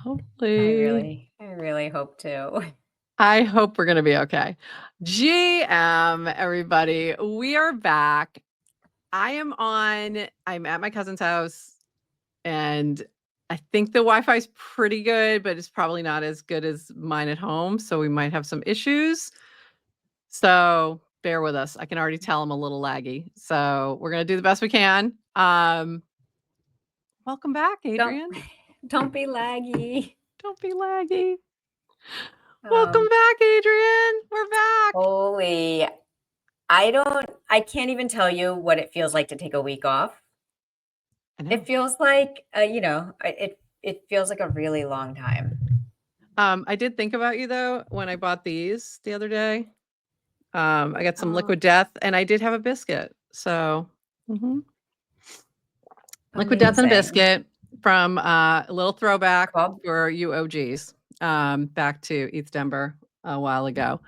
Hopefully. I really hope to. I hope we're going to be okay. GM, everybody, we are back. I'm at my cousin's house, and I think the Wi-Fi is pretty good, but it's probably not as good as mine at home. So we might have some issues. So bear with us. I can already tell I'm a little laggy. So we're going to do the best we can. Welcome back, Adrian. Don't be laggy. Don't be laggy. Welcome back, Adrian. We're back. Holy, I can't even tell you what it feels like to take a week off. It feels like, it feels like a really long time. I did think about you though, when I bought these the other day. I got some Liquid Death, and I did have a biscuit. So Liquid Death and a biscuit from a little throwback for you OGs, back to East Denver a while ago.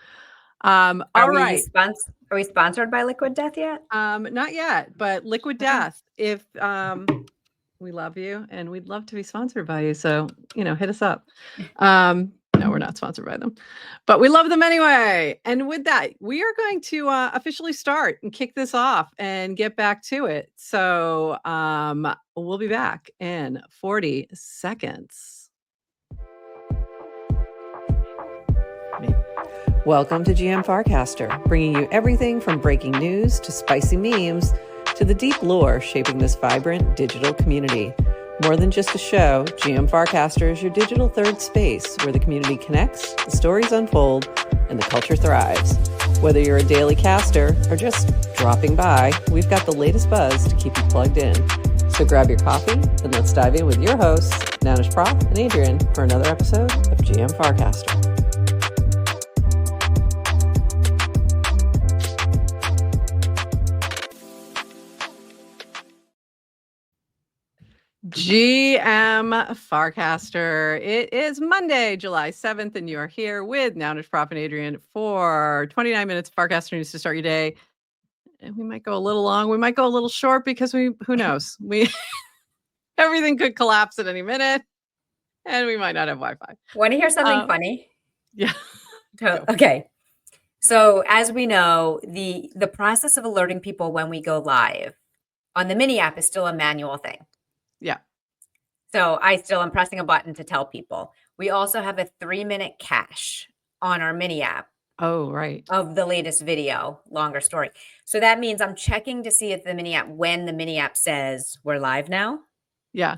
All right. Are we sponsored by Liquid Death yet? Not yet, but Liquid Death, if we love you and we'd love to be sponsored by you. So, hit us up. No, we're not sponsored by them, but we love them anyway. And with that, we are going to officially start and kick this off and get back to it. So we'll be back in 40 seconds. Welcome to GM Farcaster, bringing you everything from breaking news to spicy memes to the deep lore shaping this vibrant digital community. More than just a show, GM Farcaster is your digital third space where the community connects, the stories unfold, and the culture thrives. Whether you're a daily caster or just dropping by, we've got the latest buzz to keep you plugged in. So grab your coffee and let's dive in with your hosts, Nanish Prof and Adrian, for another episode of GM Farcaster. GM Farcaster. It is Monday, July 7th, and you are here with Nanish Prof and Adrian for 29 minutes of Farcaster news to start your day. And we might go a little long. We might go a little short because who knows? Everything could collapse at any minute, and we might not have Wi-Fi. Want to hear something funny? Yeah. Okay. So as we know, the process of alerting people when we go live on the mini app is still a manual thing. Yeah. So I still am pressing a button to tell people. We also have a 3-minute cache on our mini app. Oh, right. Of the latest video, longer story. So that means I'm checking to see if the mini app, when the mini app says we're live now. Yeah.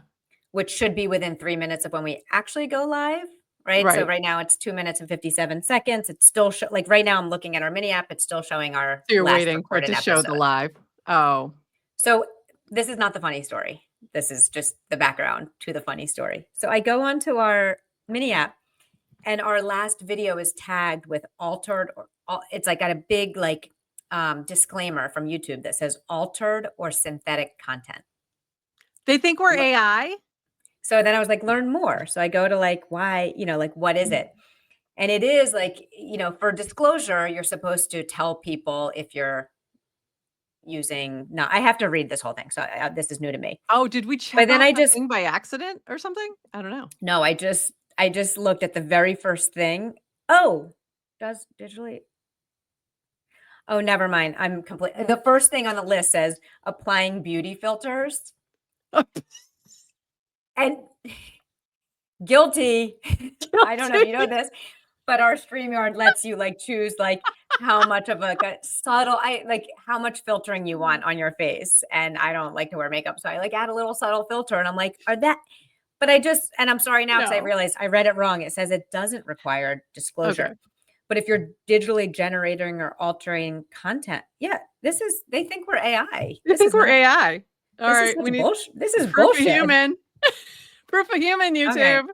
Which should be within 3 minutes of when we actually go live. Right. So right now it's 2 minutes and 57 seconds. It's still like right now I'm looking at our mini app. It's still showing our. So you're waiting for it to show the live. Oh. So this is not the funny story. This is just the background to the funny story. So I go onto our mini app and our last video is tagged with altered, or it's like got a big disclaimer from YouTube that says altered or synthetic content. They think we're AI. So then I was like, learn more. So I go to why, what is it? And it is for disclosure, you're supposed to tell people if you're using. No, I have to read this whole thing. So this is new to me. Oh, did we check thing by accident or something? I don't know. No, I just looked at the very first thing. Oh, does digitally. Oh, never mind. I'm complete. The first thing on the list says applying beauty filters. And guilty. I don't know if you know this, but our StreamYard lets you choose how much of a subtle, how much filtering you want on your face. And I don't like to wear makeup. So I add a little subtle filter and I'm like, but and I'm sorry now because I realized I read it wrong. It says it doesn't require disclosure. Okay. But if you're digitally generating or altering content, they think we're AI. They think we're AI. All right. We need bullshit. This is bullshit. Human. Proof of human, YouTube. Okay.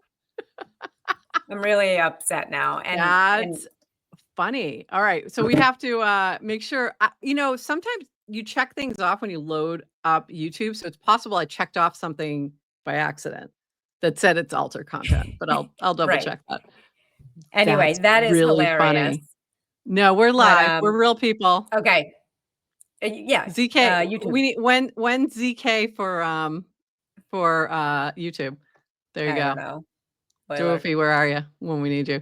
I'm really upset now. And that's funny. All right. So we have to make sure, sometimes you check things off when you load up YouTube. So it's possible I checked off something by accident that said it's altered content, but I'll double check that. Anyway, that is really hilarious. Funny. No, we're live. We're real people. Okay. Yeah. ZK. YouTube. We need when ZK for YouTube. There you go. I don't know. Spoiler. where are you when we need you?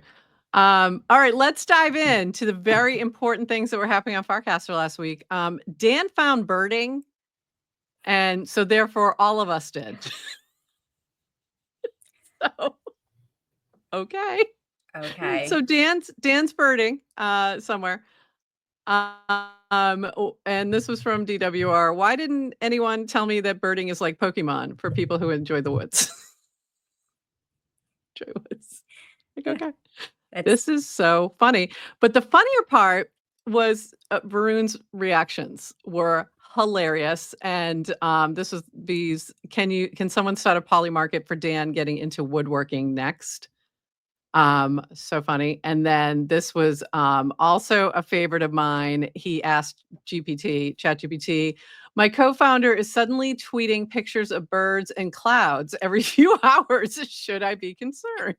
All right, let's dive into the very important things that were happening on Farcaster last week. Dan found birding, and so therefore all of us did. So, okay. So Dan's birding somewhere. And this was from DWR. Why didn't anyone tell me that birding is like Pokemon for people who enjoy the woods? Enjoy woods. Like, okay. This is so funny. But the funnier part was Varun's reactions were hilarious. And this was these, can someone start a poly market for Dan getting into woodworking next? So funny. And then this was also a favorite of mine. He asked ChatGPT, my co-founder is suddenly tweeting pictures of birds and clouds every few hours. Should I be concerned?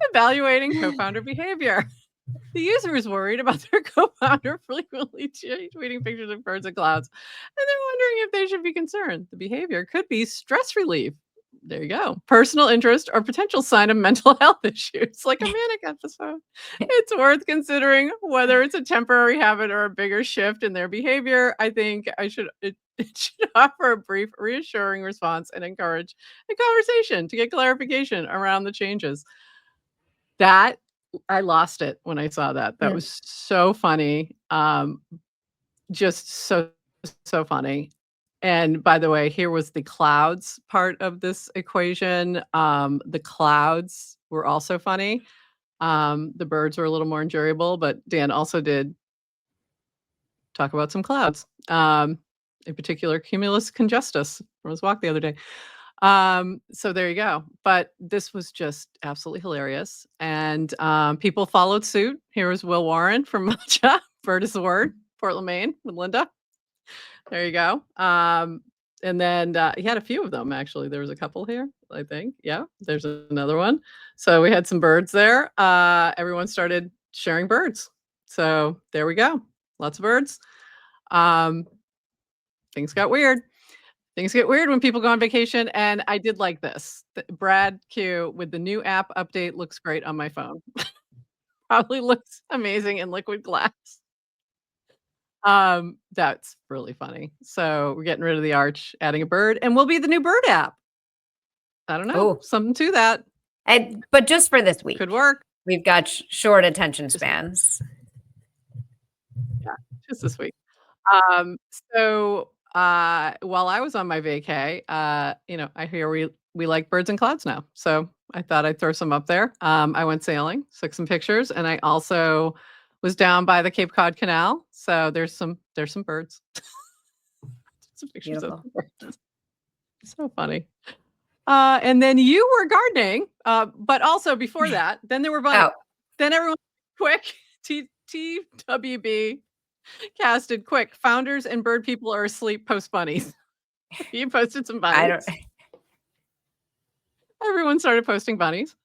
Evaluating co-founder behavior. The user is worried about their co-founder frequently tweeting pictures of birds and clouds, and they're wondering if they should be concerned. The behavior could be stress relief. There you go. Personal interest or potential sign of mental health issues, like a manic episode. It's worth considering whether it's a temporary habit or a bigger shift in their behavior. I think it should offer a brief, reassuring response and encourage a conversation to get clarification around the changes. That I lost it when I saw that. That was so funny. Just so funny. And by the way, here was the clouds part of this equation. The clouds were also funny. The birds were a little more enjoyable, but Dan also did talk about some clouds. In particular, cumulus congestus from his walk the other day. So there you go. But this was just absolutely hilarious. And people followed suit. Here was Will Warren from Matcha, Bird is the Word, Portland, Maine, with Linda. There you go. And then he had a few of them, actually. There was a couple here, I think. Yeah, there's another one. So we had some birds there. Everyone started sharing birds. So there we go. Lots of birds. Things got weird. Things get weird when people go on vacation, and I did like this. Brad Q with the new app update looks great on my phone. Probably looks amazing in liquid glass. That's really funny. So we're getting rid of the arch, adding a bird, and we'll be the new bird app. I don't know. Something to that. But just for this week. Could work. We've got short attention spans. Yeah, just this week. So while I was on my vacay, I hear we like birds and clouds now. So I thought I'd throw some up there. I went sailing, took some pictures, and I also was down by the Cape Cod Canal. So there's some birds. Some pictures of birds. So funty. And then you were gardening, but also before that, then there were bunnies. Then everyone quick TWB casted quick. Founders and bird people are asleep post bunnies. You posted some bunnies. Everyone started posting bunnies.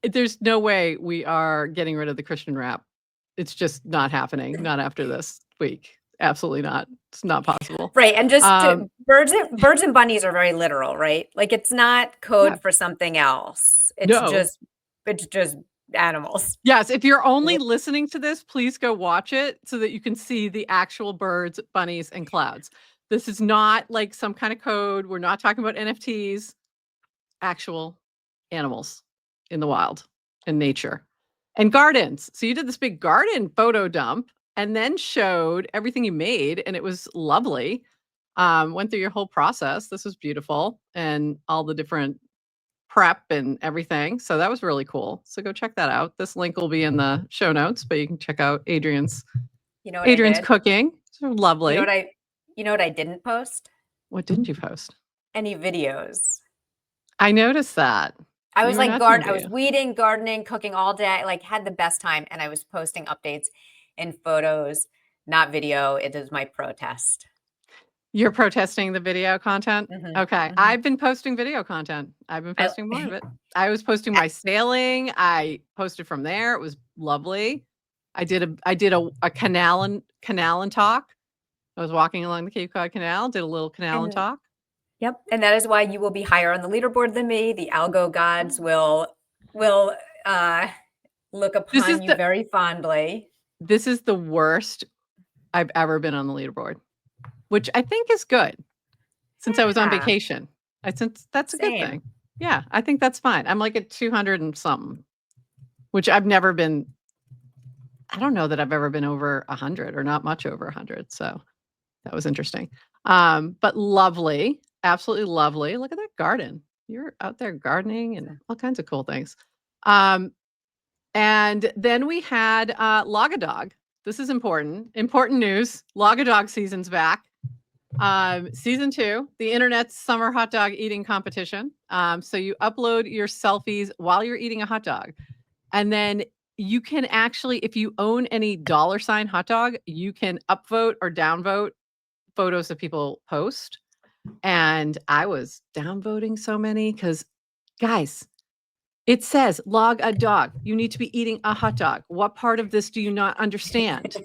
There's no way we are getting rid of the Christian rap. It's just not happening. Not after this week. Absolutely not. It's not possible. Right. And just birds and bunnies are very literal, right? Like it's not code for something else. It's just animals. Yes. If you're only listening to this, please go watch it so that you can see the actual birds, bunnies, and clouds. This is not like some kind of code. We're not talking about NFTs. Actual animals in the wild and nature and gardens. So you did this big garden photo dump and then showed everything you made, and it was lovely. Went through your whole process. This was beautiful, and all the different prep and everything. So that was really cool. So go check that out. This link will be in the show notes, but you can check out Adrian's cooking. So lovely. You know what I didn't post? What didn't you post? Any videos. I noticed that. I was like I was weeding, gardening, cooking all day, like had the best time, and I was posting updates and photos, not video. It is my protest. You're protesting the video content? Okay. I've been posting video content. I've been posting more of it. I was posting my sailing. I posted from there. It was lovely. I did a canal and talk. I was walking along the Cape Cod Canal, did a little canal and talk. Yep. And that is why you will be higher on the leaderboard than me. The algo gods will look upon you very fondly. This is the worst I've ever been on the leaderboard, which I think is good since I was on vacation. That's a good thing. Yeah, I think that's fine. I'm like at 200 and something, which I've never been. I don't know that I've ever been over 100 or not much over 100. So that was interesting. But lovely, absolutely lovely. Look at that garden. You're out there gardening and all kinds of cool things. And then we had Log-a-Dog. This is important news. Log-a-Dog season's back. Season 2, the internet's summer hot dog eating competition. So you upload your selfies while you're eating a hot dog. And then you can actually, if you own any $ hot dog, you can upvote or downvote photos that people post. And I was downvoting so many because, guys, it says log a dog. You need to be eating a hot dog. What part of this do you not understand?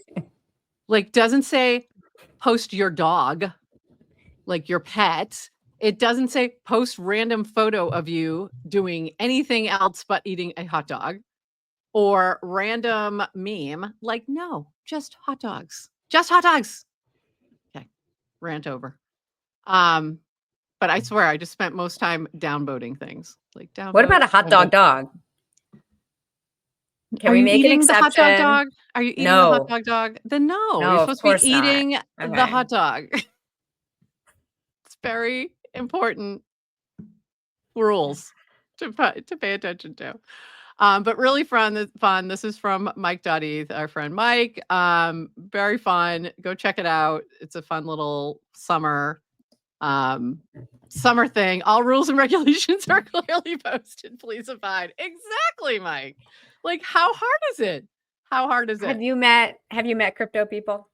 Like, doesn't say post your dog, like your pet. It doesn't say post random photo of you doing anything else but eating a hot dog or random meme. Like, no, just hot dogs. Just hot dogs. Okay, rant over. But I swear I just spent most time downvoting things. Like downvote. What about a hot dog dog? Can we make an exception? The hot dog? Are you eating the hot dog? Then no, you're supposed to be eating the hot dog. It's very important rules to pay attention to. But really fun. This is from Mike Duddy, our friend Mike. Very fun. Go check it out. It's a fun little summer thing. All rules and regulations are clearly posted. Please abide. Exactly, Mike. Like, how hard is it? How hard is it? Have you met crypto people?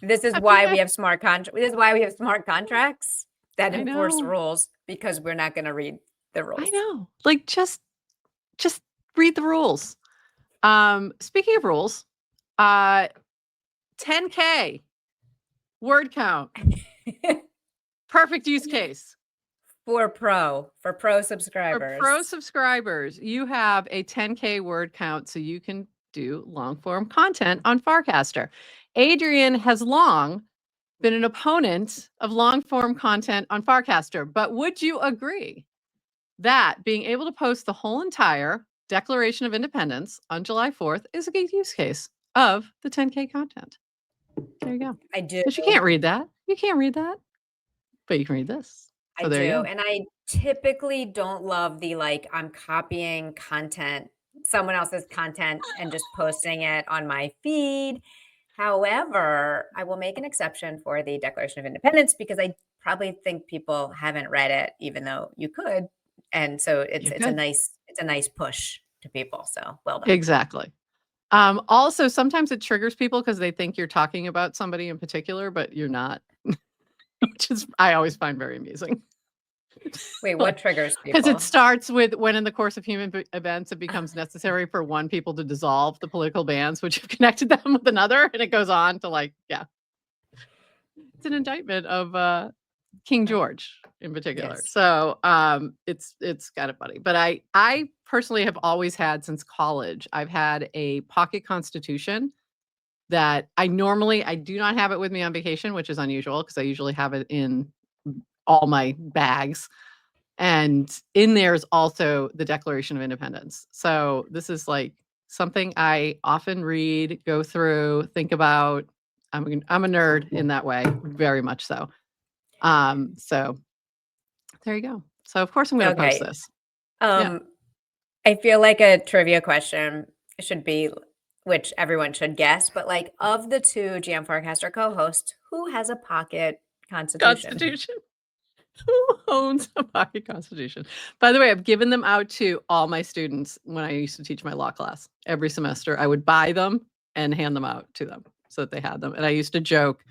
This is why we have smart contracts. This is why we have smart contracts that enforce rules, because we're not going to read the rules. I know. Like, just read the rules. Speaking of rules, 10K word count. Perfect use case. For pro subscribers. For pro subscribers, you have a 10K word count so you can do long form content on Farcaster. Adrian has long been an opponent of long form content on Farcaster, but would you agree that being able to post the whole entire Declaration of Independence on July 4th is a good use case of the 10K content? There you go. I do. But you can't read that. You can't read that. But you can read this. So I do. And I typically don't love the, like, I'm copying content, someone else's content, and just posting it on my feed. However, I will make an exception for the Declaration of Independence because I probably think people haven't read it, even though you could. And so it's a nice push to people. So well done. Exactly. Also, sometimes it triggers people because they think you're talking about somebody in particular, but you're not. Which is, I always find very amusing. Wait, what triggers people? Because it starts with when in the course of human events, it becomes necessary for one people to dissolve the political bands, which have connected them with another. And it goes on to it's an indictment of King George in particular. Yes. So it's kind of funny. But I personally have always had, since college, I've had a pocket constitution that I do not have it with me on vacation, which is unusual because I usually have it in all my bags. And in there is also the Declaration of Independence. So this is like something I often read, go through, think about. I'm a nerd in that way, very much so. So there you go. So of course I'm going to post this. I feel like a trivia question should be, which everyone should guess, but like, of the two GM Farcaster co-hosts, who has a pocket constitution? Who owns a pocket constitution? By the way, I've given them out to all my students when I used to teach my law class. Every semester, I would buy them and hand them out to them so that they had them. And I used to joke,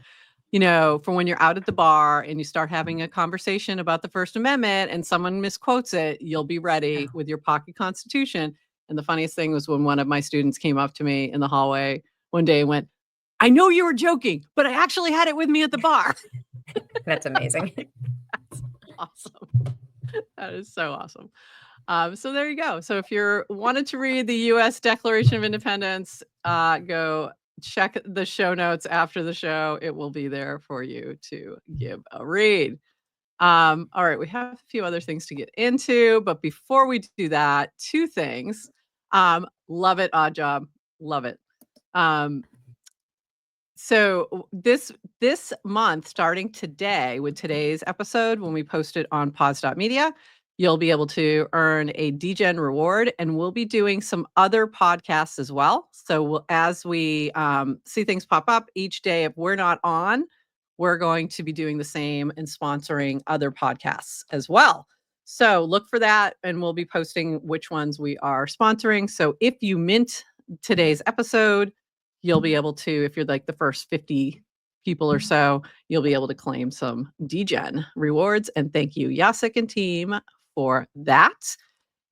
for when you're out at the bar and you start having a conversation about the First Amendment and someone misquotes it, you'll be ready with your pocket constitution. And the funniest thing was when one of my students came up to me in the hallway one day and went, "I know you were joking, but I actually had it with me at the bar." That's amazing. awesome. That is so awesome. So there you go. So if you're wanted to read the U.S. Declaration of Independence, go check the show notes after the show. It will be there for you to give a read. All right, we have a few other things to get into, but before we do that, two things. Love it, Odd Job. Love it. So this month, starting today with today's episode, when we post it on pods.media, you'll be able to earn a degen reward, and we'll be doing some other podcasts as well. So as we see things pop up each day, if we're not on, we're going to be doing the same and sponsoring other podcasts as well. So look for that, and we'll be posting which ones we are sponsoring. So if you mint today's episode, you'll be able to, if you're like the first 50 people or so, you'll be able to claim some degen rewards. And thank you, Jacek and team, for that.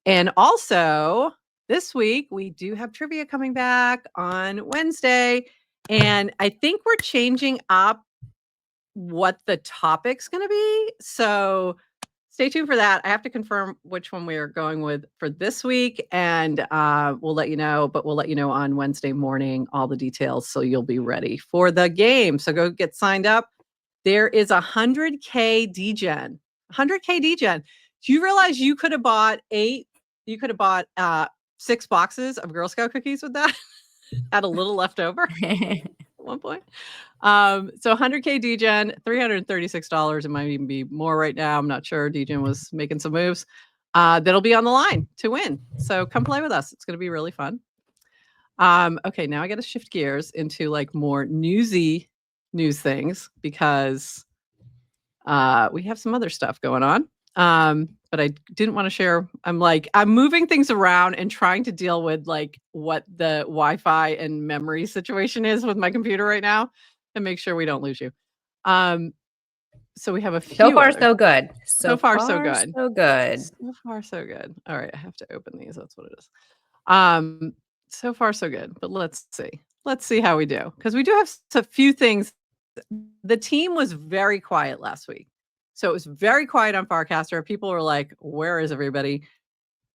And also, this week, we do have trivia coming back on Wednesday. And I think we're changing up what the topic's going to be. So stay tuned for that. I have to confirm which one we are going with for this week, and we'll let you know, but we'll let you know on Wednesday morning all the details so you'll be ready for the game. So go get signed up. There is 100K degen. 100K degen. Do you realize you could have bought 6 boxes of Girl Scout cookies with that? Had a little left over at one point. So 100K degen, $336. It might even be more right now. I'm not sure. Degen was making some moves. That'll be on the line to win. So come play with us. It's going to be really fun. Okay, now I got to shift gears into like more news things because we have some other stuff going on. But I didn't want to share. I'm moving things around and trying to deal with like what the Wi-Fi and memory situation is with my computer right now and make sure we don't lose you. So we have a few. So far, so good. So far, so good. So good. So far, so good. All right, I have to open these. That's what it is. So far, so good. But let's see. Let's see how we do, because we do have a few things. The team was very quiet last week. So it was very quiet on Farcaster. People were like, where is everybody?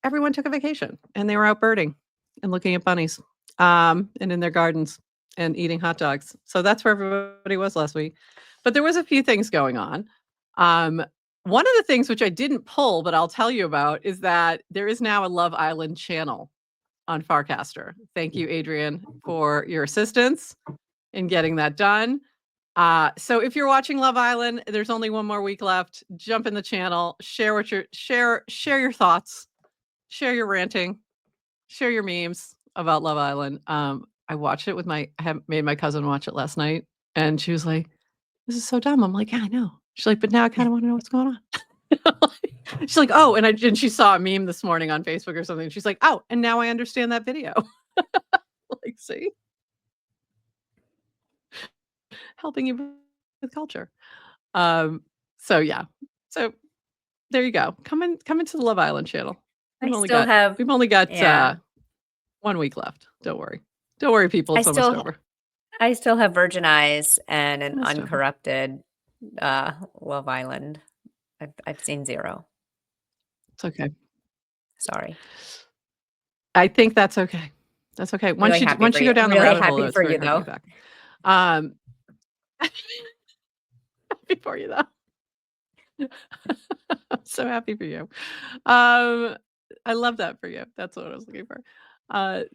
Everyone took a vacation and they were out birding and looking at bunnies and in their gardens and eating hot dogs. So that's where everybody was last week. But there was a few things going on. One of the things which I didn't pull, but I'll tell you about, is that there is now a Love Island channel on Farcaster. Thank you, Adrian, for your assistance in getting that done. So if you're watching Love Island, there's only one more week left. Jump in the channel, share your thoughts, share your ranting, share your memes about Love Island. I watched it with I made my cousin watch it last night, and she was like, "This is so dumb." I'm like, "Yeah, I know." She's like, "But now I kind of want to know what's going on." She's like, "Oh," and she saw a meme this morning on Facebook or something. She's like, "Oh, and now I understand that video." Like, see? Helping you with culture. So yeah. So there you go. Come into the Love Island channel. We've only got 1 week left. Don't worry, people. It's almost over. I still have virgin eyes and an uncorrupted Love Island. I've seen 0. It's okay. Sorry. I think that's okay. That's okay. Once you go down the rabbit hole, it's for you though. Happy for you though. I'm so happy for you. I love that for you. That's what I was looking for.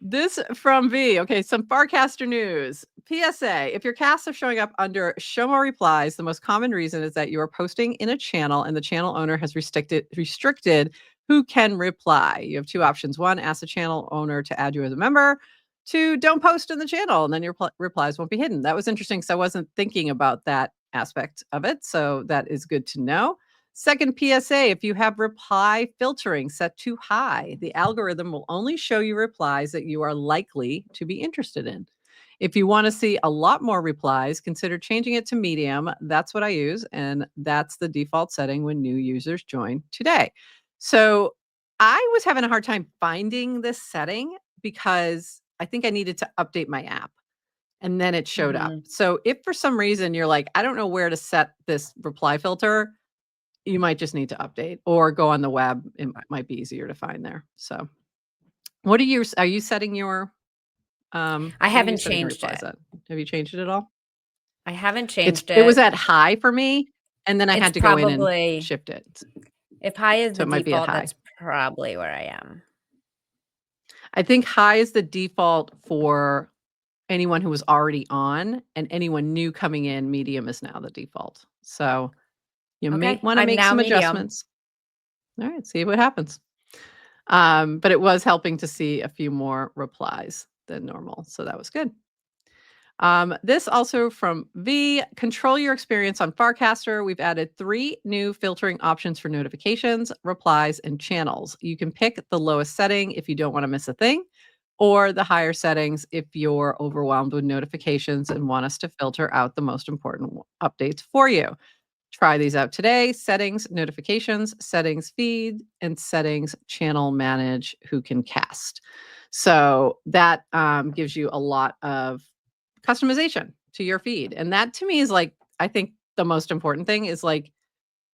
This from V. Okay, some Farcaster news. PSA: if your casts are showing up under show more replies, the most common reason is that you are posting in a channel and the channel owner has restricted who can reply. You have 2 options. 1, ask the channel owner to add you as a member. 2, don't post in the channel and then your replies won't be hidden. That was interesting, so I wasn't thinking about that aspect of it. So that is good to know. Second PSA: if you have reply filtering set too high, the algorithm will only show you replies that you are likely to be interested in. If you want to see a lot more replies, consider changing it to medium. That's what I use, and that's the default setting when new users join today. So I was having a hard time finding this setting because I think I needed to update my app. And then it showed up. So if for some reason you're like, I don't know where to set this reply filter, you might just need to update or go on the web. It might be easier to find there. So are you setting your, I haven't changed it. Have you changed it at all? I haven't changed it. It was at high for me, and then I had to go in and shift it. If high is the it default, that's probably where I am. I think high is the default for anyone who was already on, and anyone new coming in. Medium is now the default. So you may want to make some adjustments. All right, see what happens. But it was helping to see a few more replies than normal, so that was good. This also from V, control your experience on Farcaster. We've added 3 new filtering options for notifications, replies, and channels. You can pick the lowest setting if you don't want to miss a thing, or the higher settings if you're overwhelmed with notifications and want us to filter out the most important updates for you. Try these out today. Settings, notifications, settings, feed, and settings, channel manage, who can cast. So that gives you a lot of customization to your feed. And that to me is like, I think the most important thing is like,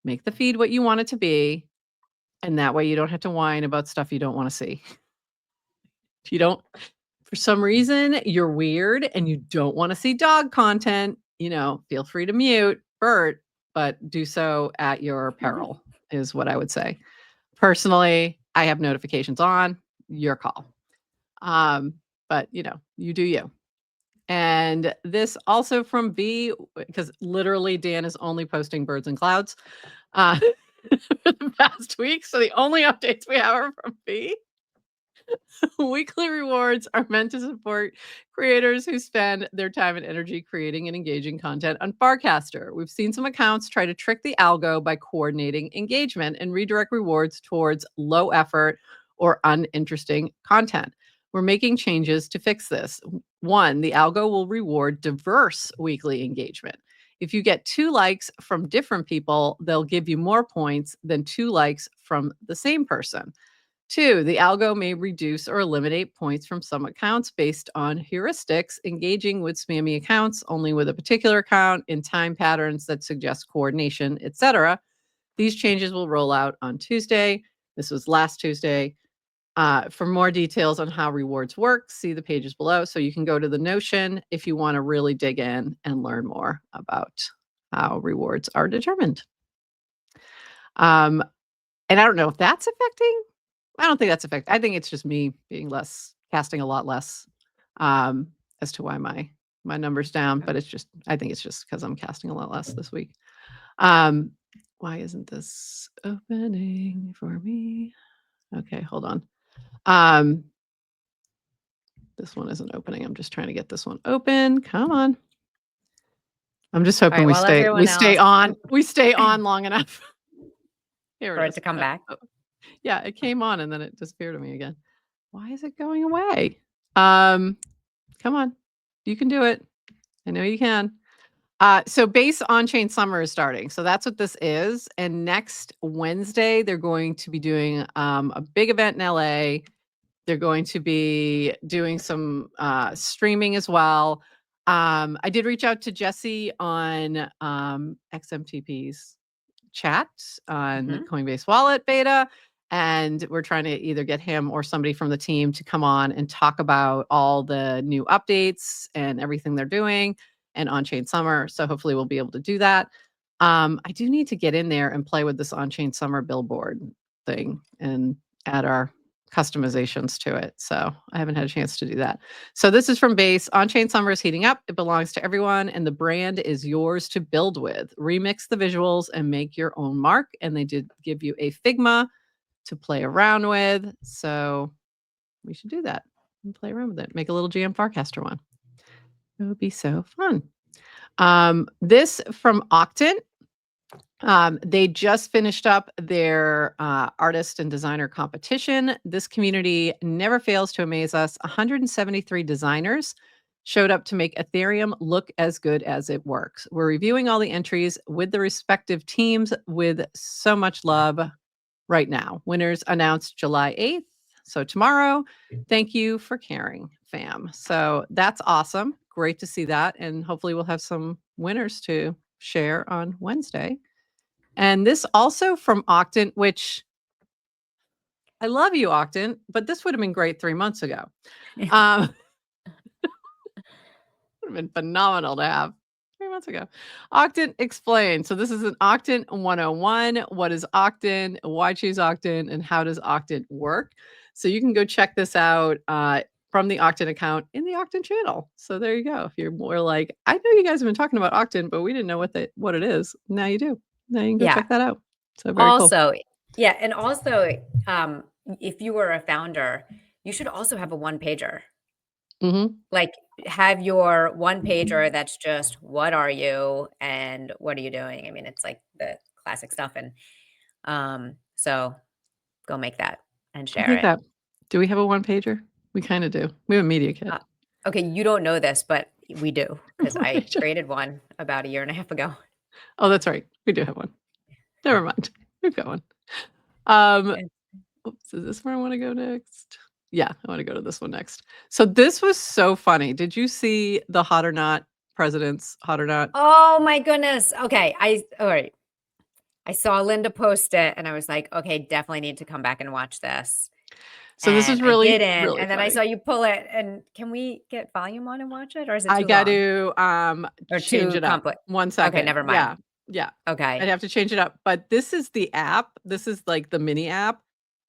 make the feed what you want it to be. And that way you don't have to whine about stuff you don't want to see. If you don't, for some reason, you're weird and you don't want to see dog content, feel free to mute Bert, but do so at your peril, is what I would say. Personally, I have notifications on, your call. But you do you. And this also from B, because literally Dan is only posting birds and clouds for the past week. So the only updates we have are from B. Weekly rewards are meant to support creators who spend their time and energy creating and engaging content on Farcaster. We've seen some accounts try to trick the algo by coordinating engagement and redirect rewards towards low effort or uninteresting content. We're making changes to fix this. 1, the algo will reward diverse weekly engagement. If you get 2 likes from different people, they'll give you more points than 2 likes from the same person. 2, the algo may reduce or eliminate points from some accounts based on heuristics, engaging with spammy accounts only with a particular account in time patterns that suggest coordination, etc. These changes will roll out on Tuesday. This was last Tuesday. For more details on how rewards work, see the pages below. So you can go to the Notion if you want to really dig in and learn more about how rewards are determined. And I don't know if that's affecting. I don't think that's affecting. I think it's just me being casting a lot less, as to why my number's down. But I think it's just because I'm casting a lot less this week. Why isn't this opening for me? Okay, hold on. This one isn't opening. I'm just trying to get this one open. Come on. I'm just hoping we stay on long enough. Here for it to come back. Yeah, it came on and then it disappeared on me again. Why is it going away? Come on. You can do it. I know you can. So base on-chain summer is starting. So that's what this is. And next Wednesday, they're going to be doing a big event in LA. They're going to be doing some streaming as well. I did reach out to Jesse on XMTP's chat on Coinbase Wallet beta. And we're trying to either get him or somebody from the team to come on and talk about all the new updates and everything they're doing and on-chain summer. So hopefully we'll be able to do that. I do need to get in there and play with this on-chain summer billboard thing and add our customizations to it. So I haven't had a chance to do that. So this is from Base. On-chain summer is heating up. It belongs to everyone, and the brand is yours to build with. Remix the visuals and make your own mark. And they did give you a Figma to play around with. So we should do that and play around with it. Make a little GM Farcaster one. It would be so fun. This from Octant. They just finished up their artist and designer competition. This community never fails to amaze us. 173 designers showed up to make Ethereum look as good as it works. We're reviewing all the entries with the respective teams with so much love right now. Winners announced July 8th. So tomorrow, thank you for caring, fam. So that's awesome. Great to see that. And hopefully we'll have some winners to share on Wednesday. And this also from Octant, which I love you, Octant, but this would have been great 3 months ago. Would have been phenomenal to have 3 months ago. Octant explained. So this is an Octant 101. What is Octant? Why choose Octant? And how does Octant work? So you can go check this out from the Octant account in the Octant channel. So there you go. If you're more like, I know you guys have been talking about Octant, but we didn't know what it is. Now you do. Now you can go check that out. So very cool. Also, yeah, and also, if you were a founder, you should also have a one pager. Like, have your one pager that's just what are you and what are you doing? I mean, it's like the classic stuff, and so go make that and share it. That. Do we have a one pager? We kind of do. We have a media kit. Okay, you don't know this, but we do because I created one about 1.5 years ago. Oh, that's right. We do have one. Never mind. We've got one. Oops, is this where I want to go next? Yeah, I want to go to this one next. So this was so funny. Did you see the Hot or Not presidents? Hot or Not? Oh my goodness. Okay, all right. I saw Linda post it and I was like, okay, definitely need to come back and watch this. So this is really, I didn't, really and then funny. I saw you pull it. And can we get volume on and watch it, or is it too I got long? to change it up. 1 second. Okay, never mind. Yeah. Okay. I'd have to change it up. But this is the app. This is like the mini app,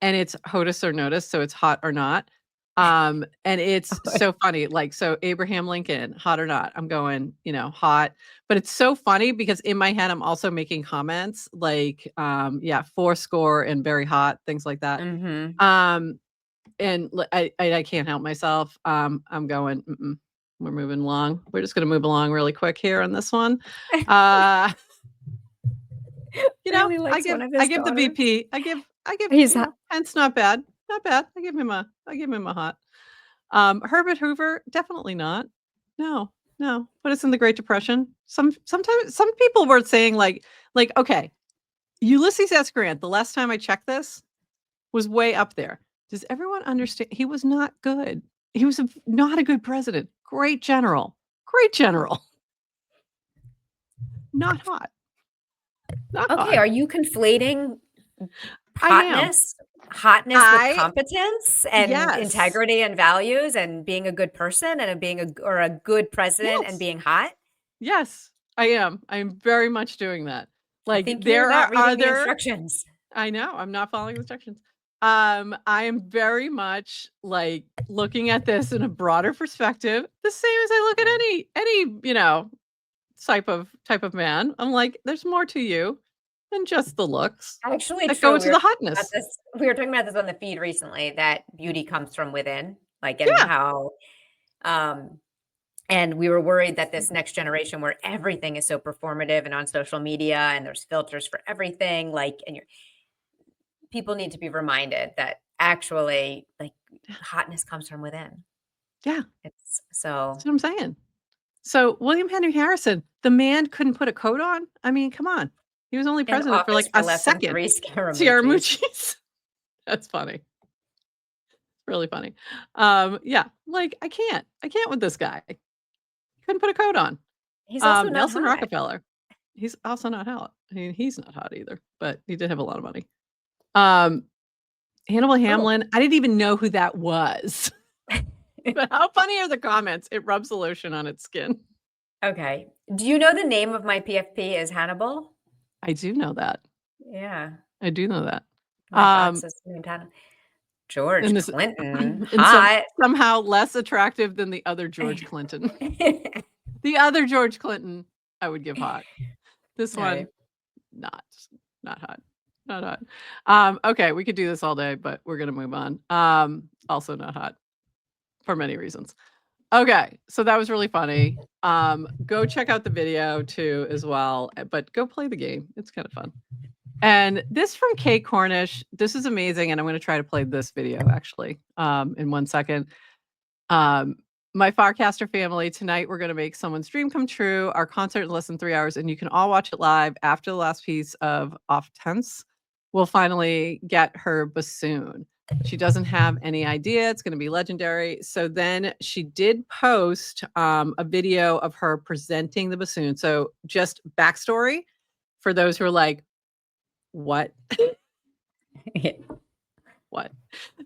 and it's HOTUS or NOTUS, so it's hot or not. And it's so funny. Like, so Abraham Lincoln, hot or not? I'm going, hot. But it's so funny because in my head, I'm also making comments like, fourscore and very hot, things like that. And I can't help myself. I'm going, we're moving along. We're just going to move along really quick here on this one. Really I give the VP. I give. He's hot. It's not bad. Not bad. I give him a hot. Herbert Hoover, definitely not. No. Put us in the Great Depression. Sometimes some people were saying like, okay, Ulysses S. Grant, the last time I checked this, was way up there. Does everyone understand? He was not good. He was not a good president. Great general. Not hot. Not okay, hot. are you conflating hotness with competence and integrity and values and being a good person and being a good president and being hot? Yes, I am. I'm very much doing that. Like, I think you're not reading the instructions. I know. I'm not following instructions. I am very much like looking at this in a broader perspective, the same as I look at any type of man. I'm like, there's more to you than just the looks. Actually, that go into the hotness. We were talking about this on the feed recently, that beauty comes from within, like, and how, and we were worried that this next generation where everything is so performative and on social media and there's filters for everything, like, and people need to be reminded that actually, like, hotness comes from within. Yeah. That's what I'm saying. So William Henry Harrison, the man couldn't put a coat on. I mean, come on. He was only president for like a second. 3 Scaramucci's. That's funny. Really funny. Like I can't with this guy. He couldn't put a coat on. He's also not Nelson hot. Rockefeller. He's also not hot. I mean, he's not hot either, but he did have a lot of money. Hannibal Hamlin, I didn't even know who that was. But how funny are the comments? It rubs the lotion on its skin. Okay. Do you know the name of my PFP is Hannibal? I do know that. Yeah. I do know that. George Clinton, hot. Somehow less attractive than the other George Clinton. The other George Clinton, I would give hot. This one, not hot. Not hot. Okay, we could do this all day, but we're gonna move on. Also not hot for many reasons. Okay, so that was really funny. Go check out the video too as well, but go play the game. It's kind of fun. And this from Kate Cornish, this is amazing, and I'm going to try to play this video actually in 1 second. My Farcaster family, tonight we're going to make someone's dream come true. Our concert in less than 3 hours, and you can all watch it live after the last piece of Octant. We'll finally get her bassoon. She doesn't have any idea. It's going to be legendary. So then she did post a video of her presenting the bassoon. So just backstory for those who are like, what? What?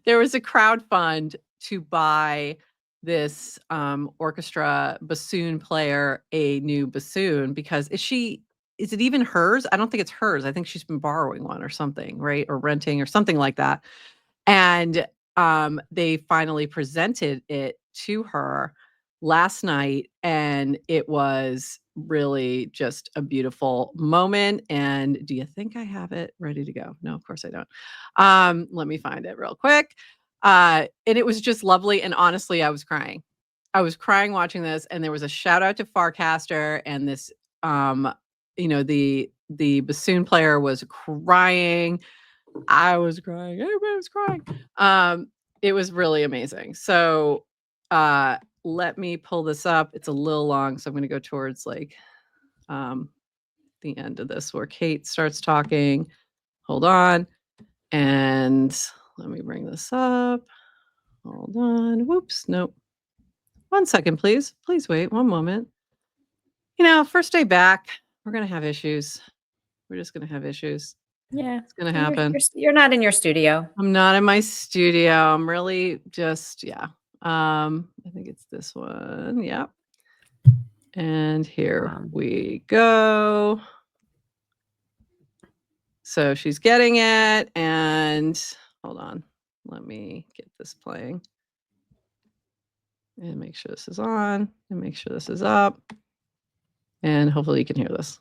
There was a crowdfund to buy this orchestra bassoon player a new bassoon, because is it even hers? I don't think it's hers. I think she's been borrowing one or something, right? Or renting or something like that. And they finally presented it to her last night, and it was really just a beautiful moment. And do you think I have it ready to go? No, of course I don't. Let me find it real quick. And it was just lovely. And honestly, I was crying. I was crying watching this, and there was a shout out to Farcaster, and this, the bassoon player was crying. I was crying. Everybody was crying. It was really amazing. So, let me pull this up. It's a little long, so I'm going to go towards like the end of this where Kate starts talking. Hold on. And let me bring this up. Hold on. Whoops. Nope. 1 second, please. Please wait 1 moment. First day back, we're going to have issues. We're just going to have issues. Yeah. It's going to happen. You're not in your studio. I'm not in my studio. I'm really just, yeah. I think it's this one. Yep. And here we go. So she's getting it, and hold on. Let me get this playing. And make sure this is on, and make sure this is up. And hopefully you can hear this.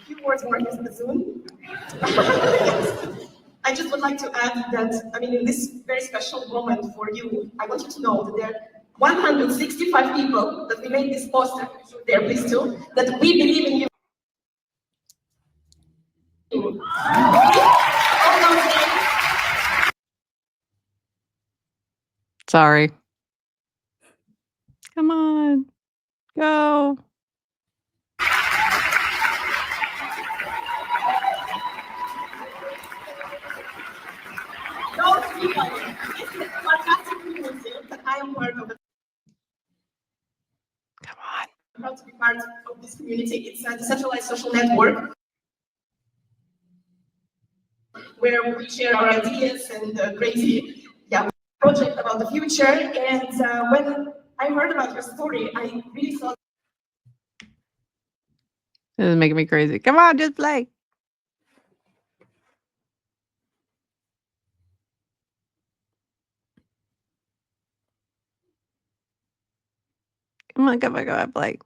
Few words more against bassoon. I just would like to add that, in this very special moment for you, I want you to know that there are 165 people that we made this poster, there please too, that we believe in you. Sorry. Come on. Go. Those people, it's a fantastic community that I am part of. Come on. I'm proud to be part of this community. It's a decentralized social network where we share our ideas and crazy project about the future. And when I heard about your story, I really thought This is making me crazy. Come on, just play. Come on, play.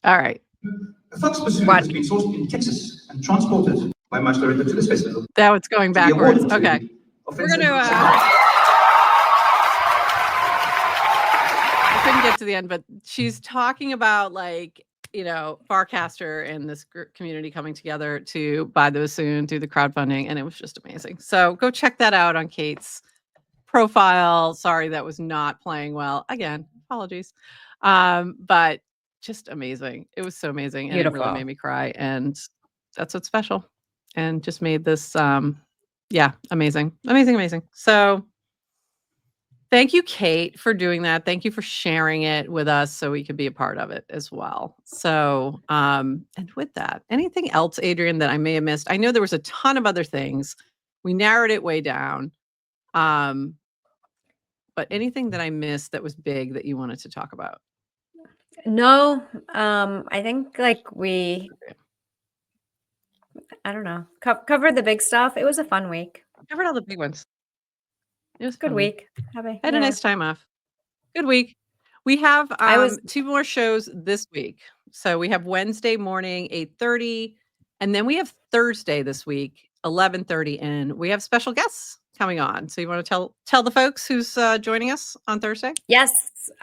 All right. A fox bassoon has been sourced in Texas and transported by Master Director to this festival. That was going backwards. Okay. We're going to... I couldn't get to the end, but she's talking about Farcaster and this community coming together to buy the bassoon, do the crowdfunding, and it was just amazing. So go check that out on Kate's profile. Sorry, that was not playing well. Again, apologies. But just amazing. It was so amazing. And Beautiful. It really made me cry. And that's what's special. And just made this, amazing. Amazing. So thank you, Kate, for doing that. Thank you for sharing it with us so we could be a part of it as well. So, and with that, anything else, Adrian, that I may have missed? I know there was a ton of other things. We narrowed it way down. But anything that I missed that was big that you wanted to talk about? No, I think I don't know, covered the big stuff. It was a fun week. Covered all the big ones. It was a Good fun week. Had a nice time off. Good week. We have 2 more shows this week. So we have Wednesday morning, 8:30, and then we have Thursday this week, 11:30, and we have special guests coming on. So you want to tell the folks who's joining us on Thursday? Yes.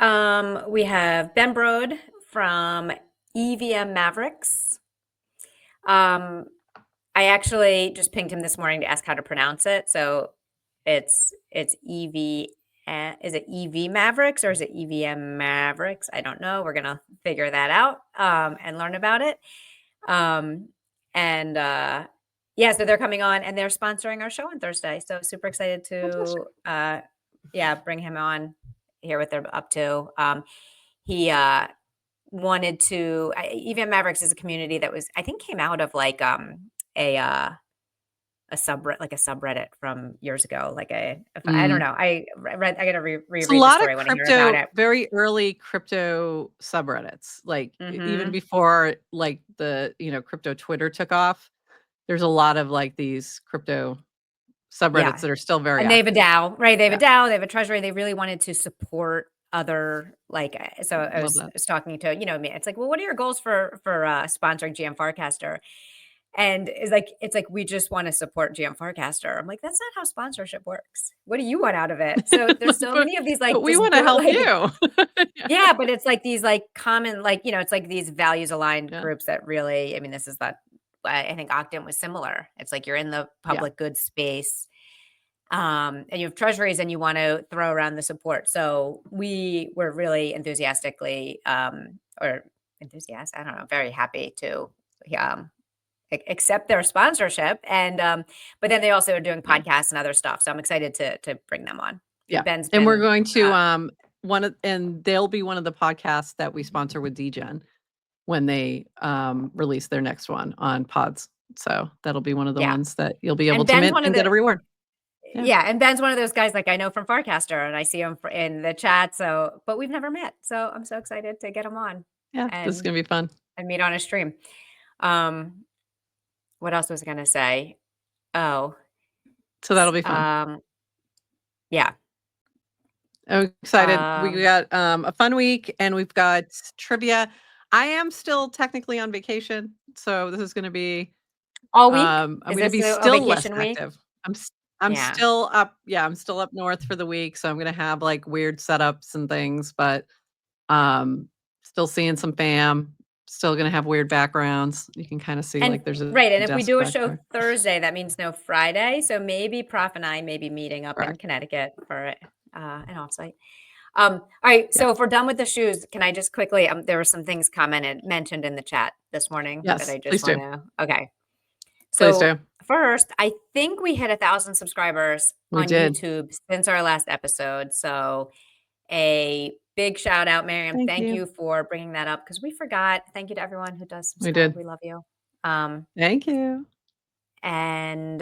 We have Ben Brode from EVM Mavericks. I actually just pinged him this morning to ask how to pronounce it. So it's EV. Is it EV Mavericks or is it EVM Mavericks? I don't know. We're gonna figure that out and learn about it. And Yeah, so they're coming on and they're sponsoring our show on Thursday. So super excited to bring him on, hear what they're up to. He wanted to EVM Mavericks is a community that was, I think, came out of like a subreddit from years ago. Like I don't know. I gotta reread It's a the lot story of when I hear about it. very early crypto subreddits, like even Mhm. before like the, crypto Twitter took off. There's a lot of like these crypto subreddits Yeah. that are still very And they have a active. DAO, right? They have Yeah. a DAO, they have a treasury. They really wanted to support other so I Love was, that. talking to, me. It's like, well, what are your goals for sponsoring GM Farcaster? And it's like we just want to support GM Farcaster. I'm like, that's not how sponsorship works. What do you want out of it? So there's so But many of these but like we just wanna help you. yeah, but it's like these like common it's like these values aligned Yeah. groups that really, I mean, this is that I think Octant was similar. It's like you're in the public good space. And you have treasuries and you want to throw around the support. So we were really enthusiastically or enthusiastic, I don't know, very happy to accept their sponsorship. And but then they also are doing podcasts and other stuff. So I'm excited to bring them on. Yeah. Ben's And we're been going to and they'll be one of the podcasts that we sponsor with degen when they release their next one on pods. So that'll be one of the ones that you'll be able And to Ben's mint one of and get the a reward. yeah, and Ben's one of those guys like I know from Farcaster and I see him in the chat. So, but we've never met. So I'm so excited to get him on Yeah, this is gonna be fun. and meet on a stream. What else was I gonna say? Oh, So that'll be fun. Yeah. I'm excited. We got a fun week and we've got trivia. I am still technically on vacation, so this is gonna be All week? I'm Is gonna this be a still less vacation week? active. I'm Yeah. still up. Yeah, I'm still up north for the week, so I'm gonna have like weird setups and things, but still seeing some fam. Still gonna have weird backgrounds. You can kind of see And like there's a right, and if we desk do a back show there. Thursday, that means no Friday. So maybe Prof and I may be meeting up in Correct. Connecticut for an offsite. All right. So if we're done with the shoes, can I just quickly? There were some things mentioned in the chat this morning that Yes, I please just do. want to. Okay. Please So do. first, I think we hit 1,000 subscribers We on did. YouTube since our last episode. So a big shout out, Miriam. Thank you for bringing that up because we forgot. Thank you to everyone who does subscribe. We did. We love you. Thank you. And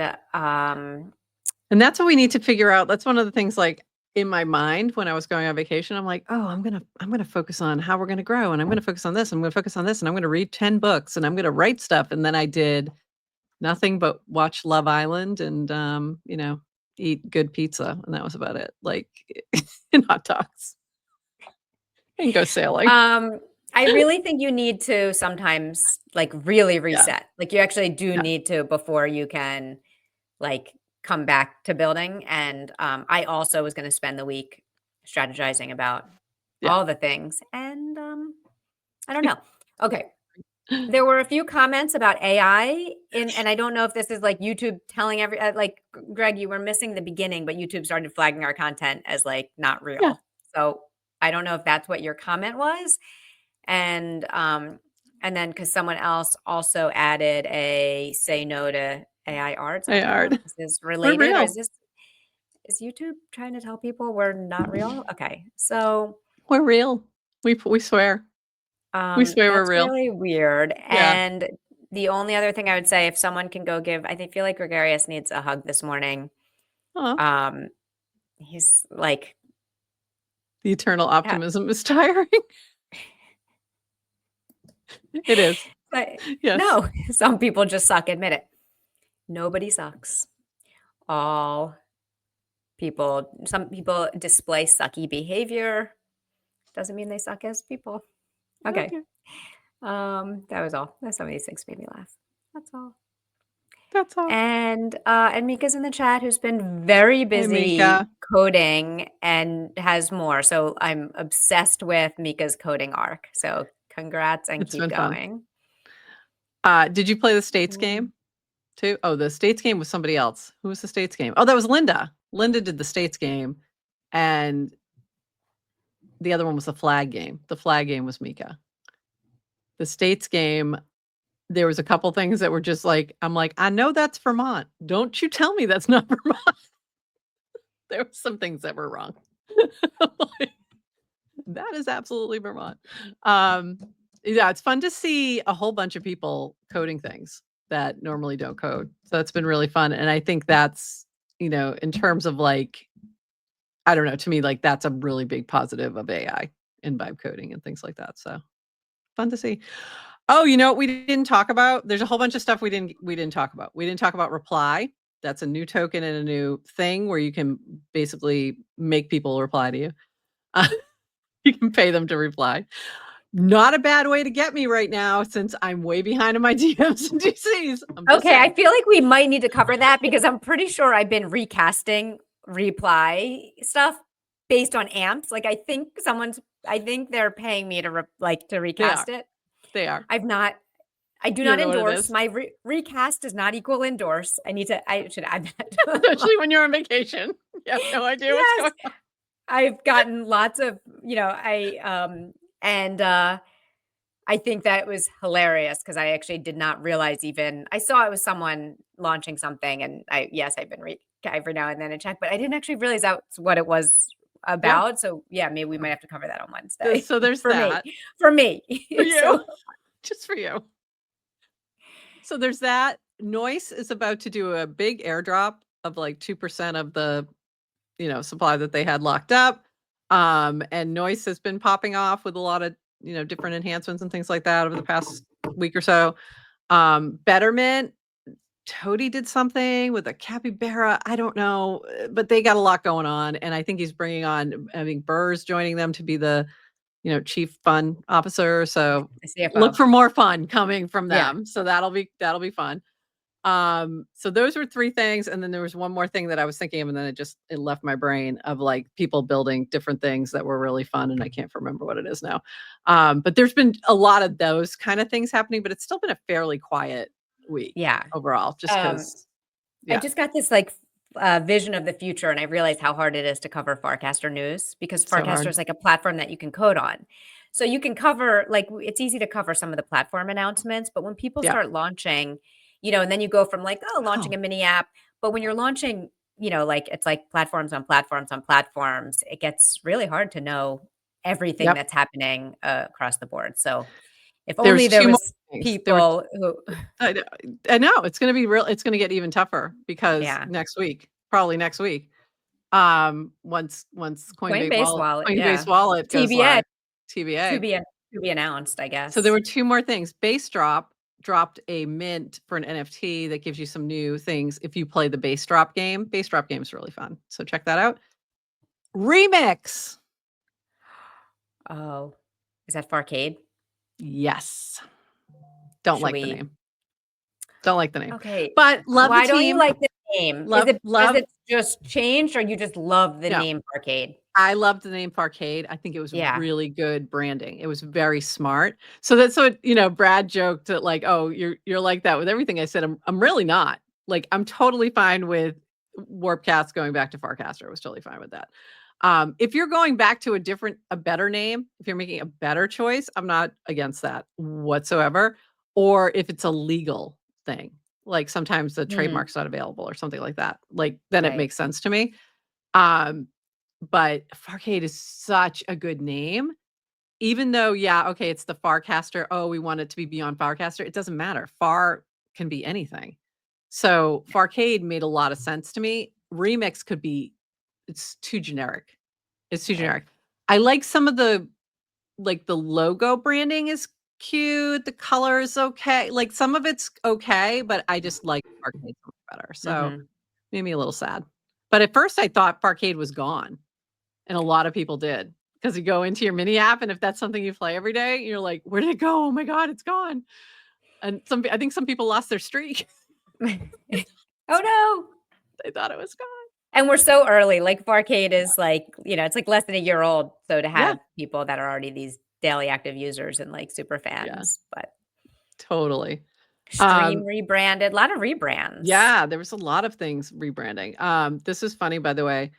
that's what we need to figure out. That's one of the things like in my mind when I was going on vacation, I'm like, oh, I'm gonna focus on how we're gonna grow, and I'm gonna focus on this, and I'm gonna focus on this, and I'm gonna read 10 books, and I'm gonna write stuff. And then I did nothing but watch Love Island and eat good pizza, and that was about it. Like and hot dogs. And go sailing. I really think you need to sometimes like really reset. Like you actually do need to before you can like come back to building. And I also was going to spend the week strategizing about all the things. And I don't know. Okay. There were a few comments about AI and I don't know if this is like YouTube telling like Greg, you were missing the beginning, but YouTube started flagging our content as like not real. Yeah. So I don't know if that's what your comment was. And then because someone else also added a say no to AI art. So I don't know if this is related or is YouTube trying to tell people we're not real? Okay. So we're real. We swear. We swear we're that's real. really weird. Yeah. And the only other thing I would say, if someone can go give, I feel like Gregarious needs a hug this morning. He's like the eternal optimism is tiring. It is. But yes. No, some people just suck. Admit it. Nobody sucks. Some people display sucky behavior. Doesn't mean they suck as people. Okay. That was all. Some of these things made me laugh. That's all. That's all. And Mika's in the chat who's been very busy coding and has more. So I'm obsessed with Mika's coding arc. So congrats and keep going. Did you play the States game too? Oh, the States game was somebody else. Who was the States game? Oh, that was Linda. Linda did the States game. And the other one was the flag game. The flag game was Mika. The States game there was a couple things that were just like, I'm like, I know that's Vermont. Don't you tell me that's not Vermont. There were some things that were wrong. Like, that is absolutely Vermont. Yeah, it's fun to see a whole bunch of people coding things that normally don't code. So it's been really fun. And I think that's, in terms of like, I don't know, to me, like that's a really big positive of AI and vibe coding and things like that. So fun to see. Oh, what we didn't talk about? There's a whole bunch of stuff we didn't talk about. We didn't talk about reply. That's a new token and a new thing where you can basically make people reply to you. You can pay them to reply. Not a bad way to get me right now since I'm way behind in my DMs and DCs. Okay, I feel like we might need to cover that because I'm pretty sure I've been recasting reply stuff based on amps. Like I think they're paying me to recast it. They are. I do not endorse. My recast does not equal endorse. I should add that. Especially when you're on vacation. You have no idea what's going on. I've gotten lots of, I think that was hilarious because I actually did not realize I saw it was someone launching something and I've been every now and then check, but I didn't actually realize that's what it was about. Yeah. So maybe we might have to cover that on Wednesday. So there's that. For me. For you. Just for you. So there's that. Noise is about to do a big airdrop of like 2% of the, supply that they had locked up. And Noise has been popping off with a lot of, different enhancements and things like that over the past week or so. Betterment, Toady did something with a capybara. I don't know, but they got a lot going on. And I think he's bringing on, Burr's joining them to be the, chief fun officer. So look for more fun coming from them. Yeah. So that'll be fun. So those were 3 things. And then there was one more thing that I was thinking of, and then it left my brain of like people building different things that were really fun. And I can't remember what it is now. But there's been a lot of those kind of things happening, but it's still been a fairly quiet week. Yeah. Overall, just because. I just got this vision of the future and I realized how hard it is to cover Farcaster news because Farcaster is like a platform that you can code on. So you can cover, it's easy to cover some of the platform announcements, but when people start launching, and then you go from launching a mini app, but when you're launching, it's like platforms on platforms on platforms, it gets really hard to know everything that's happening across the board. So if only there was people who I know it's going to be real. It's going to get even tougher because next week, once Coinbase wallet goes live, TBA to be announced, I guess. So there were 2 more things. Bass dropped a mint for an NFT that gives you some new things if you play the Bass Drop game. Bass Drop game is really fun. So check that out. Remix. Oh, is that Farcade? Yes. Don't like the name. Okay. But love Why the team. Don't you like the name? Is it just changed or you just love the name Farcade? I loved the name Farcade. I think it was really good branding. It was very smart. So Brad joked that like, oh, you're like that with everything. I said, I'm really not. Like, I'm totally fine with Warpcast going back to Farcaster. I was totally fine with that. If you're going back to a better name, if you're making a better choice, I'm not against that whatsoever. Or if it's a legal thing, like sometimes the trademark's not available or something like that, then it makes sense to me. But Farcade is such a good name, even though, it's the Farcaster. Oh, we want it to be beyond Farcaster. It doesn't matter. Far can be anything. So Farcade made a lot of sense to me. Remix it's too generic. It's too generic. I like some of the logo branding is cute. The color is okay. Like some of it's okay, but I just like Farcade better. So made me a little sad. But at first I thought Farcade was gone. And a lot of people did because you go into your mini app and if that's something you play every day, you're like, where did it go? Oh my God, it's gone. And I think some people lost their streak. Oh no. They thought it was gone. And we're so early. Like Farcade is it's like less than a year old. So to have people that are already these daily active users and super fans, but totally. Stream rebranded, a lot of rebrands. Yeah, there was a lot of things rebranding. This is funny, by the way.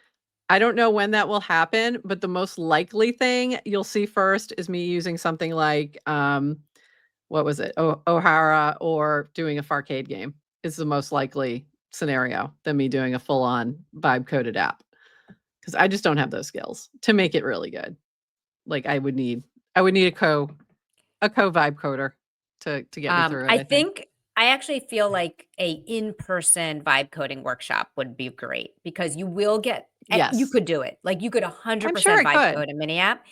I don't know when that will happen, but the most likely thing you'll see first is me using something like what was it? O'Hara or doing a Farcade game is the most likely scenario than me doing a full-on vibe coded app. Because I just don't have those skills to make it really good. Like I would need a co vibe coder to get me through it. I think I actually feel like a in-person vibe coding workshop would be great because you will get, and you could do it. Like you could 100% vibe code a mini app,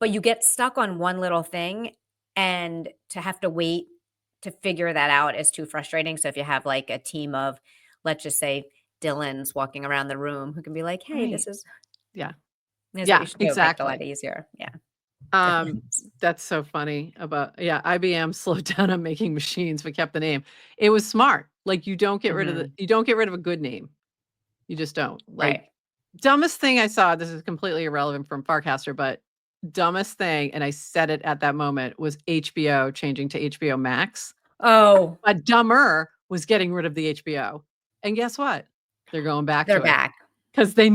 but you get stuck on one little thing and to have to wait to figure that out is too frustrating. So if you have like a team of, let's just say Dylan's walking around the room who can be like, hey, this is, what you should do. It makes it a lot easier. Yeah. That's so funny about, IBM slowed down on making machines, but kept the name. It was smart. Like you don't get rid of a good name. You just don't. Like dumbest thing I saw, this is completely irrelevant from Farcaster, but dumbest thing, and I said it at that moment, was HBO changing to HBO Max. Oh. But dumber was getting rid of the HBO. And guess what? They're going back to it. Because they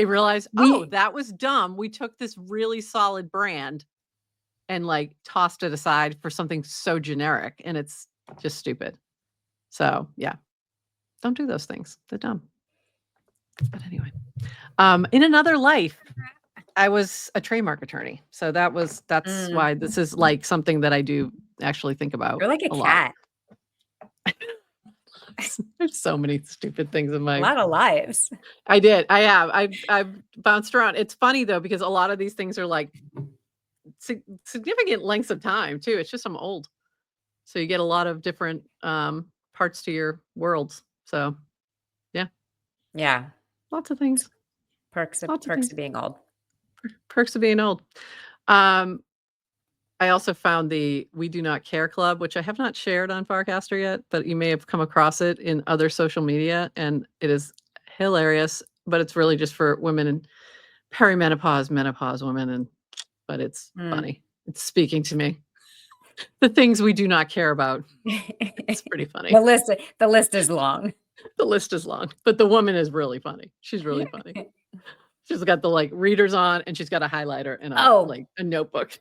realized, that was dumb. We took this really solid brand and like tossed it aside for something so generic, and it's just stupid. So yeah, don't do those things. They're dumb. But anyway, in another life, I was a trademark attorney. So that's why this is like something that I do actually think about. You're like a cat. There's so many stupid things in my a lot of lives. I have. I've bounced around. It's funny though, because a lot of these things are like significant lengths of time too. It's just I'm old. So you get a lot of different parts to your worlds. So yeah. Lots of things. Perks of being old. Perks of being old. I also found the We Do Not Care Club, which I have not shared on Farcaster yet, but you may have come across it in other social media, and it is hilarious, but it's really just for women and perimenopause, menopause women, but it's funny. It's speaking to me. The things we do not care about. It's pretty funny. The list is long. The list is long, but the woman is really funny. She's really funny. She's got the like readers on, and she's got a highlighter and a notebook.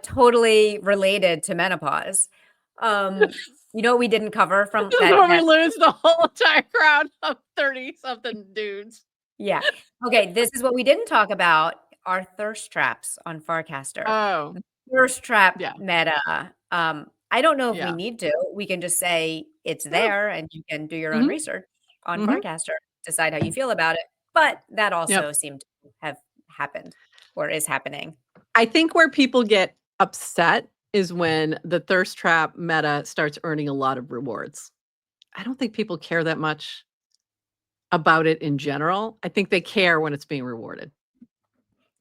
Totally related to menopause. You know what we didn't cover from that? When we lose the whole entire crowd of 30-something dudes. Yeah. Okay, this is what we didn't talk about, our thirst traps on Farcaster. Oh. Thirst trap meta. I don't know if we need to. We can just say it's there and you can do your own research on Farcaster, decide how you feel about it. But that also seemed to have happened or is happening. I think where people get upset is when the thirst trap meta starts earning a lot of rewards. I don't think people care that much about it in general. I think they care when it's being rewarded.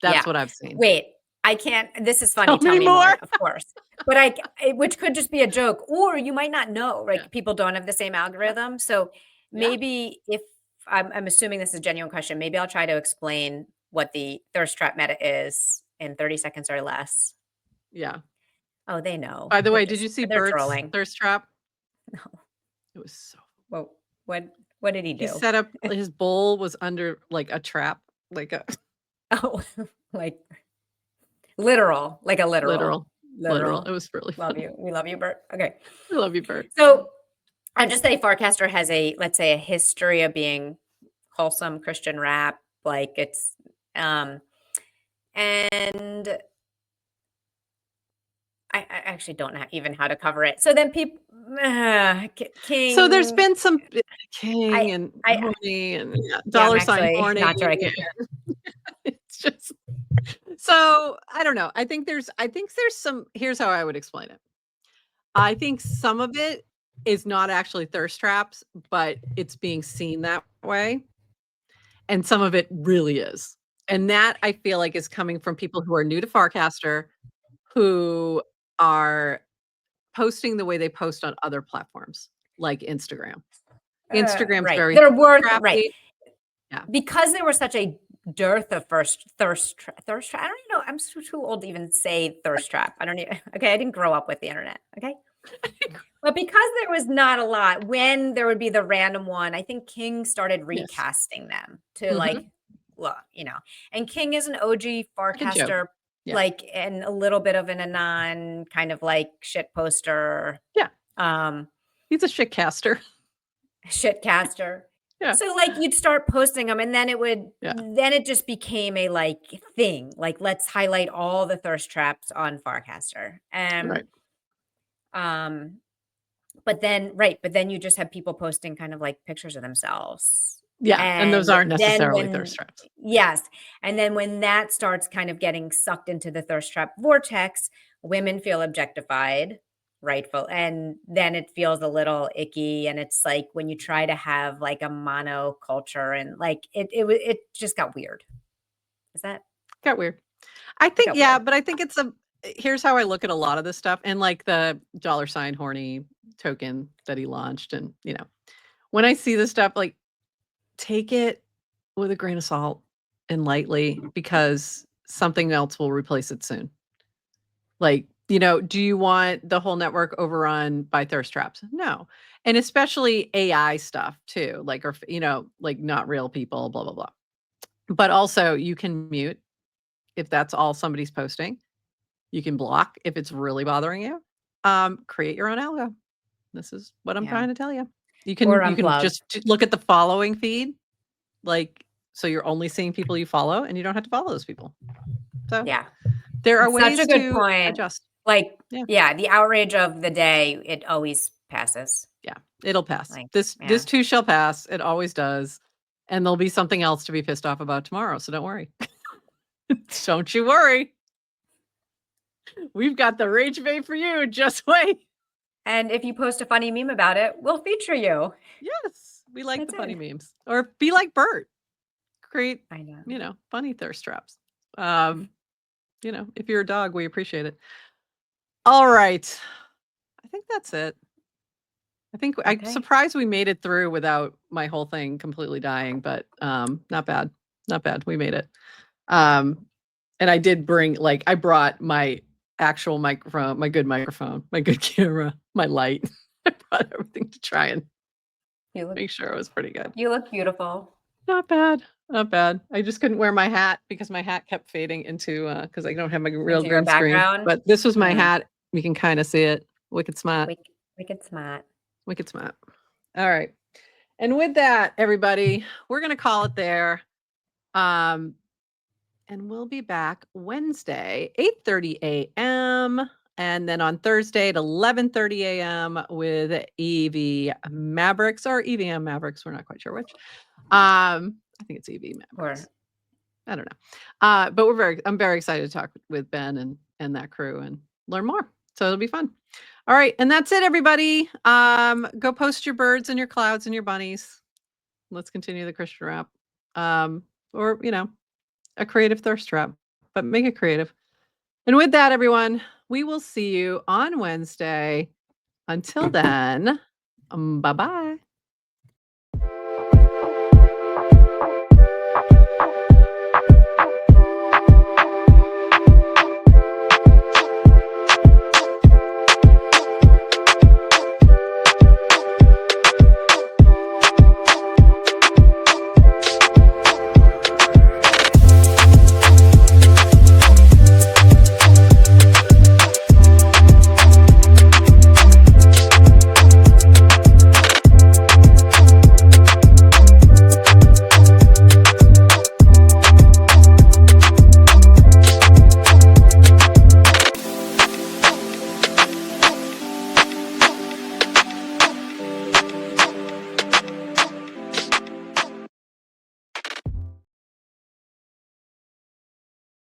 That's what I've seen. Wait, I can't. This is funny. Tell me more. Of course. But which could just be a joke, or you might not know, right? People don't have the same algorithm. So maybe if I'm assuming this is a genuine question, maybe I'll try to explain what the thirst trap meta is in 30 seconds or less. Yeah. Oh, they know. By the way, did you see Bert's thirst trap? No. It was so. Well, what did he do? He set up his bowl was under like a trap, like a. Oh, like literal, like a literal. It was really fun. Love you. We love you, Bert. Okay. We love you, Bert. So I'm just saying Farcaster has let's say a history of being wholesome Christian rap. Like it's, and I actually don't know even how to cover it. So then people, King. So there's been some King and Horny and dollar sign Horny. Not sure I can. It's just, so I don't know. I think there's some, here's how I would explain it. I think some of it is not actually thirst traps, but it's being seen that way. And some of it really is. And that I feel like is coming from people who are new to Farcaster, who are posting the way they post on other platforms like Instagram. Instagram's very they're worth crappy. Right. Yeah. Because there was such a dearth of thirst trap. I don't even know. I'm too old to even say thirst trap. I don't even. Okay, I didn't grow up with the internet. Okay. But because there was not a lot, when there would be the random one, I think King started recasting them to like, look, and King is an OG Farcaster Yeah. like, and a little bit of an anon kind of like shit poster. Yeah. Um, He's a shitcaster. Shitcaster. Yeah. So like you'd start posting them, and then then it just became a like thing. Like, let's highlight all the thirst traps on Farcaster. Right. But then you just have people posting kind of like pictures of themselves. Yeah. And those aren't necessarily when, thirst traps. Yes. And then when that starts kind of getting sucked into the thirst trap vortex, women feel objectified, rightful. And then it feels a little icky. And it's like when you try to have like a monoculture, and like it just got weird. Is that? Got weird. I think, got yeah, weird. but I think here's how I look at a lot of this stuff, and like the $ horny token that he launched. And, when I see this stuff, like, take it with a grain of salt and lightly, because something else will replace it soon. Like, do you want the whole network overrun by thirst traps? No. And especially AI stuff too, like, or, like not real people, blah, blah, blah. But also you can mute if that's all somebody's posting. You can block if it's really bothering you. Create your own algo. This is what I'm trying to tell you. You can just look at the following feed, like, so you're only seeing people you follow, and you don't have to follow those people. So yeah, there are ways such a good to point. adjust. Like, the outrage of the day, it always passes. Yeah, it'll pass. Like, this too shall pass. It always does. And there'll be something else to be pissed off about tomorrow. So don't worry. Don't you worry. We've got the rage bait for you. Just wait. And if you post a funny meme about it, we'll feature you. Yes, we like the funny memes. Or be like Bert. Create, funny thirst traps. If you're a dog, we appreciate it. All right. I think that's it. I think I'm surprised we made it through without my whole thing completely dying, but not bad. Not bad. We made it. And I did bring, I brought my actual microphone, my good microphone, my good camera, my light. I brought everything to try and make sure it was pretty good. You look beautiful. Not bad. Not bad. I just couldn't wear my hat because my hat kept fading into, because I don't have my real green screen. But this was my hat. You can kind of see it. Wicked smart. Wicked smart. Wicked smart. All right. And with that, everybody, we're going to call it there. And we'll be back Wednesday, 8:30 a.m. And then on Thursday at 11:30 a.m. with EV Mavericks or EVM Mavericks. We're not quite sure which. I think it's EV Mavericks. I don't know. But I'm very excited to talk with Ben and that crew and learn more. So it'll be fun. All right. And that's it, everybody. Go post your birds and your clouds and your bunnies. Let's continue the Christian rap. Or, a creative thirst trap, but make it creative. And with that, everyone, we will see you on Wednesday. Until then, bye-bye.